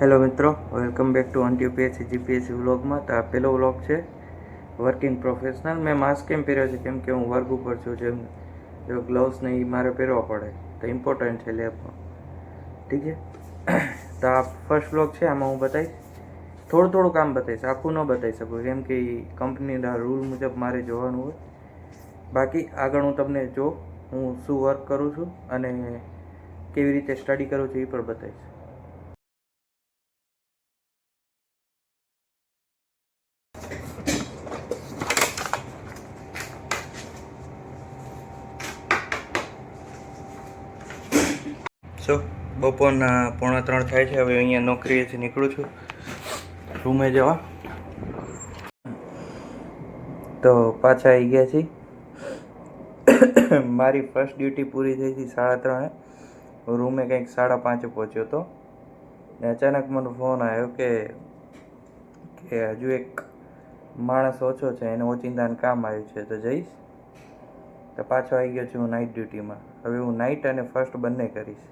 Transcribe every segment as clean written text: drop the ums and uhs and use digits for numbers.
Hello મિત્રો, welcome back to અનટીયુપીએસસી GPSC વ્લોગમાં. તો આ પહેલો વ્લોગ છે વર્કિંગ પ્રોફેશનલ. મેં માસ્ક કેમ પહેર્યો છે? કેમ કે હું વર્ક ઉપર છું. જેમ જો ગ્લવ્સ ને એ મારે પહેરવા પડે તો ઇમ્પોર્ટન્ટ છે લેબમાં. ઠીક છે. તો આ ફર્સ્ટ વ્લોગ છે. આમાં હું બતાવીશ થોડું કામ બતાવીશ, આખું ન બતાવી શકું કેમ કે કંપનીના રૂલ મુજબ મારે જોવાનું હોય. બાકી આગળ હું તમને હું શું વર્ક કરું છું અને કેવી રીતે સ્ટડી કરું છું એ પણ બતાવીશ. બપોરના 2:45 થાય છે. હવે અહીંયા નોકરીએથી નીકળું છું રૂમે જવા. તો પાછા આવી ગયા છીએ. મારી ફર્સ્ટ ડ્યુટી પૂરી થઈ હતી 3:30. રૂમે કંઈક 5:30 પહોંચ્યો હતો ને અચાનક મને ફોન આવ્યો કે હજુ એક માણસ ઓછો છે, એને ઓચિંતાનું કામ આવ્યું છે તો જઈશ. તો પાછો આવી ગયો છું હું નાઇટ ડ્યુટીમાં. હવે હું નાઇટ અને ફર્સ્ટ બંને કરીશ.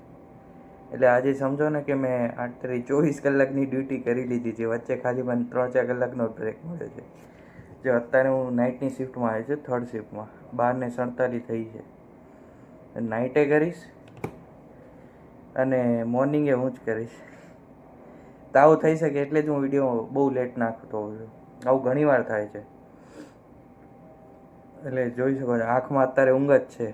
એટલે આજે સમજો ને કે મેં 24 કલાકની ડ્યુટી કરી લીધી છે. વચ્ચે ખાલી મને 3-4 કલાકનો બ્રેક મળ્યો છે. જો અત્યારે હું નાઇટની શિફ્ટમાં આવી છે, થર્ડ શિફ્ટમાં. 12:47 થઈ છે. નાઇટે કરીશ અને મોર્નિંગે હું જ કરીશ. તો આવું થઈ શકે એટલે જ હું વિડીયો બહુ લેટ નાખતો હોઉં છું. આવું ઘણી વાર થાય છે. એટલે જોઈ શકો છો આંખમાં અત્યારે ઊંઘ જ છે.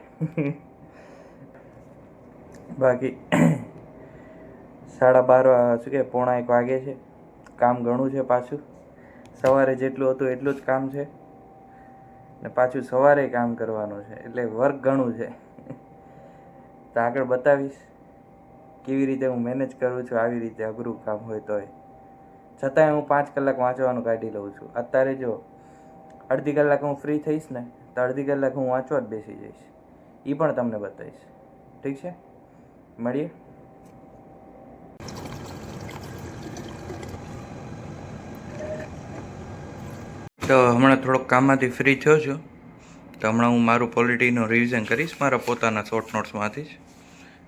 બાકી 12:30 શું કે 1:45 વાગે છે. કામ ઘણું છે પાછું. સવારે જેટલું હતું એટલું જ કામ છે ને પાછું સવારે કામ કરવાનું છે. એટલે વર્ક ઘણું છે. તો આગળ બતાવીશ કેવી રીતે હું મેનેજ કરું છું. આવી રીતે અઘરું કામ હોય તોય છતાંય હું 5 કલાક વાંચવાનું કાઢી લઉં છું. અત્યારે જો અડધી કલાક હું ફ્રી થઈશ ને તો અડધી કલાક હું વાંચવા જ બેસી જઈશ. એ પણ તમને બતાવીશ. ઠીક છે, મળીએ. તો હમણાં થોડોક કામમાંથી ફ્રી થયો છું. તો હમણાં હું મારું પોલિટીનું રિવિઝન કરીશ મારા પોતાના શોર્ટ નોટ્સમાંથી જ,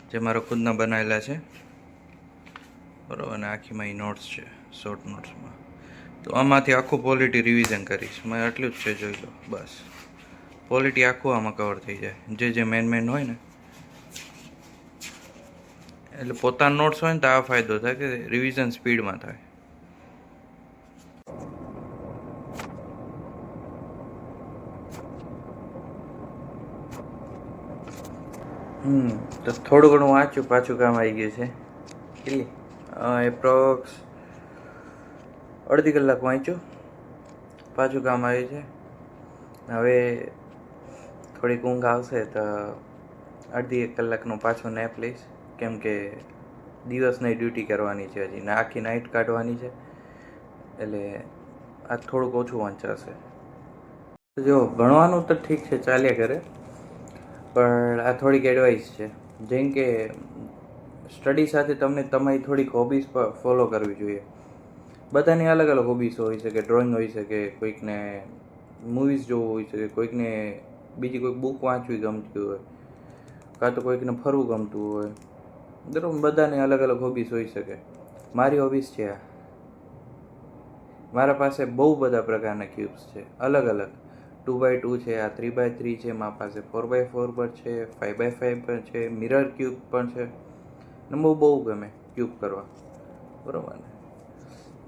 જે મારા ખુદના બનાવેલા છે. બરાબર. અને આખી મારી નોટ્સ છે શોર્ટ નોટ્સમાં. તો આમાંથી આખું પોલિટી રિવિઝન કરીશ. મેં આટલું જ છે, જોઈ લો બસ. પોલિટી આખું આમાં કવર થઈ જાય, જે મેન હોય ને. એટલે પોતાના નોટ્સ હોય ને તો આ ફાયદો થાય કે રિવિઝન સ્પીડમાં થાય. તો થોડું ઘણું વાંચ્યું, પાછું કામ આવી ગયું છે. કેટલી એપ્રોક્સ અડધી કલાક વાંચ્યું, પાછું કામ આવ્યું છે. હવે થોડીક ઊંઘ આવશે તો અડધી 1 કલાકનો પાછો નેપ લઈશ. કેમ કે દિવસની ડ્યુટી કરવાની છે હજી ને આખી નાઇટ કાઢવાની છે. એટલે આ થોડુંક ઓછું વાંચાશે. જો ભણવાનું તો ઠીક છે, ચાલ્યા કરે. પણ આ થોડીક એડવાઇસ છે. જેમ કે સ્ટડી સાથે તમને તમારી થોડીક હોબીઝ ફોલો કરવી જોઈએ. બધાની અલગ અલગ હોબીઝ હોઈ શકે. ડ્રોઈંગ હોઈ શકે, કોઈકને મૂવીઝ જોવું હોઈ શકે, કોઈકને બીજી કોઈક બુક વાંચવી ગમતી હોય, કાં તો કોઈકને ફરવું ગમતું હોય. બરાબર, બધાને અલગ અલગ હોબીઝ હોઈ શકે. મારી હોબીઝ છે આ. મારા પાસે બહુ બધા પ્રકારના ક્યુબ્સ છે, અલગ અલગ. 2x2 છે, આ 3x3 છે, મારા પાસે 4x4 પર છે, 5x5 પર છે, મિરર ક્યુબ પણ છે. ને બહુ ગમે ક્યુબ કરવા. બરાબર ને.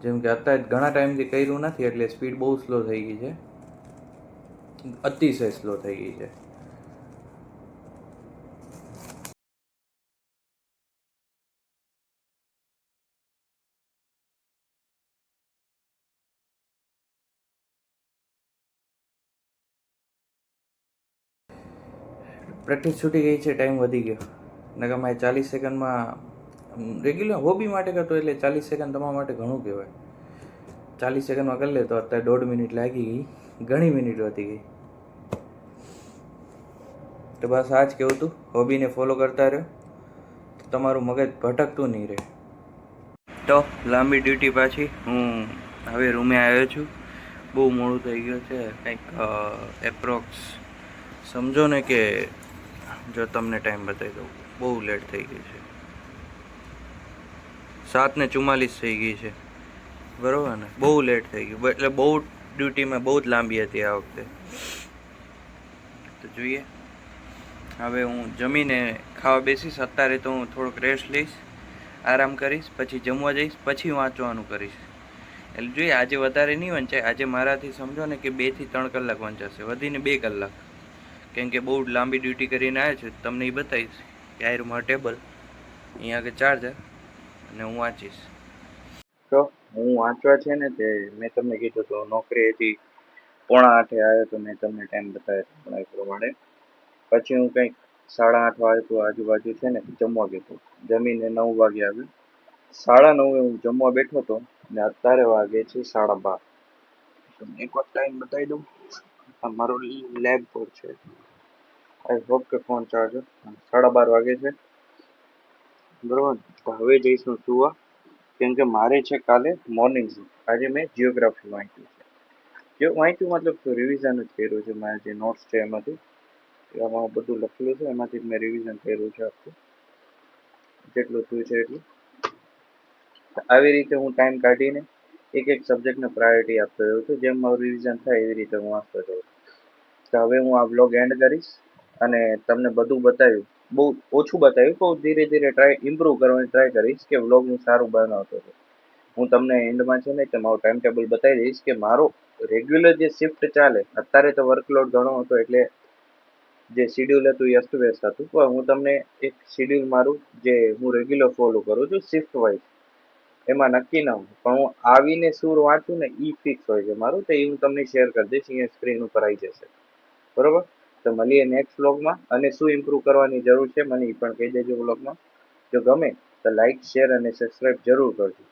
જેમ કે અત્યારે ઘણા ટાઈમથી કર્યું નથી એટલે સ્પીડ બહુ સ્લો થઈ ગઈ છે, અતિશય સ્લો થઈ ગઈ છે. પ્રેક્ટિસ છૂટી ગઈ છે, ટાઈમ વધી ગયો. નકર મારે 40 સેકન્ડમાં રેગ્યુલર હોબી માટે કરતો એટલે 40 સેકન્ડ તમારા માટે ઘણું કહેવાય. 40 સેકન્ડમાં કરી લે તો અત્યારે 1.5 મિનિટ લાગી ગઈ, ઘણી મિનિટ વધી ગઈ. તો બસ આ જ કહેવું હતું. હોબીને ફોલો કરતા રહ્યો તો તમારું મગજ ભટકતું નહીં રહે. તો લાંબી ડ્યુટી પાછી હું હવે રૂમે આવ્યો છું. બહુ મોડું થઈ ગયું છે. કંઈક એપ્રોક્સ સમજો ને કે જો તમને ટાઈમ બતાવી દઉં, બહુ લેટ થઈ ગયું છે. 7:44 થઈ ગઈ છે, બરોબર ને? બહુ લેટ થઈ ગયું, એટલે બહુ ડ્યુટીમાં બહુ જ લાંબી હતી આ વખતે. તો જોઈએ, હવે હું જમીને ખાવા બેસીશ. અત્યારે તો હું થોડોક રેસ્ટ લઈશ, આરામ કરીશ, પછી જમવા જઈશ, પછી વાંચવાનું કરીશ. એટલે જોઈએ, આજે વધારે નહીં વંચાય. આજે મારાથી સમજો ને કે 2 થી 3 કલાક વંચાશે, વધીને 2 કલાક. કેમ કે બહુ લાંબી ડ્યુટી કરીને આવ્યો છું. તમને એ બતાવીશ કે આ મારું ટેબલ, અહીંયા આગળ ચાર્જર, અને હું વાંચીશ. તો હું વાંચવા છે ને તે મેં તમને કીધું તો નોકરીએથી 7:45 આવ્યો તો મેં તમને ટાઈમ બતાવ્યો એ પ્રમાણે. પછી હું કંઈક 8:30 વાગે તો આજુબાજુ છે ને જમવા ગયો. જમીને 9 વાગે આવ્યો. 9:30 હું જમવા બેઠો હતો ને અત્યારે વાગે છે 12:30. તમને એક વાર ટાઈમ બતાવી દઉં. આ મારો લેબ બોર્ડ છે. આઈ હોપ કે ફોન ચાર્જર. 12:30 વાગે છે, બરોબર. તો હવે જઈશ હું સુવા, કેમ કે મારે છે કાલે મોર્નિંગ. આજે મેં જિયોગ્રાફી વાંચ્યું છે. જે વાંચ્યું મતલબ રિવિઝન જ કર્યું છે. મારા જે નોટ્સ છે એમાંથી, એમાં બધું લખેલું છે, એમાંથી મેં રિવિઝન કર્યું છે આખું, જેટલું થયું છે એટલું. આવી રીતે હું ટાઈમ કાઢીને એક એક સબ્જેક્ટને પ્રાયોરિટી આપતો રહ્યો છું. જેમ મારું રિવિઝન થાય એવી રીતે હું વાંચતો રહ્યો. તો હવે હું આ બ્લોગ એન્ડ કરીશ અને તમને બધું બતાવ્યું. બહુ ઓછું બતાવ્યું, બહુ ધીરે ધીરે ઇમ્પ્રૂવ કરવાની ટ્રાય કરીશ કે વ્લોગ હું સારું બનાવતો હતો. હું તમને એન્ડમાં છે ને કે મારું ટાઈમ ટેબલ બતાવી દઈશ કે મારો રેગ્યુલર જે શિફ્ટ ચાલે. અત્યારે તો વર્કલોડ ઘણો હતો એટલે જે શિડ્યુલ હતું એ અસ્તવ્યસ્ત હતું, પણ હું તમને એક શિડ્યુલ મારું જે હું રેગ્યુલર ફોલો કરું છું શિફ્ટ વાઇઝ, એમાં નક્કી ના હોય, પણ હું આવીને શું વાંચું ને એ ફિક્સ હોય છે મારું. તો એ હું તમને શેર કરી દઈશ, અહીંયા સ્ક્રીન ઉપર આવી જશે, બરોબર. તો મળીએ નેક્સ્ટ વ્લોગમાં. અને શું ઇમ્પ્રૂવ કરવાની જરૂર છે મને એ પણ કહી દેજો વ્લોગમાં. જો ગમે તો લાઈક, શેર અને સબસ્ક્રાઈબ જરૂર કરજો.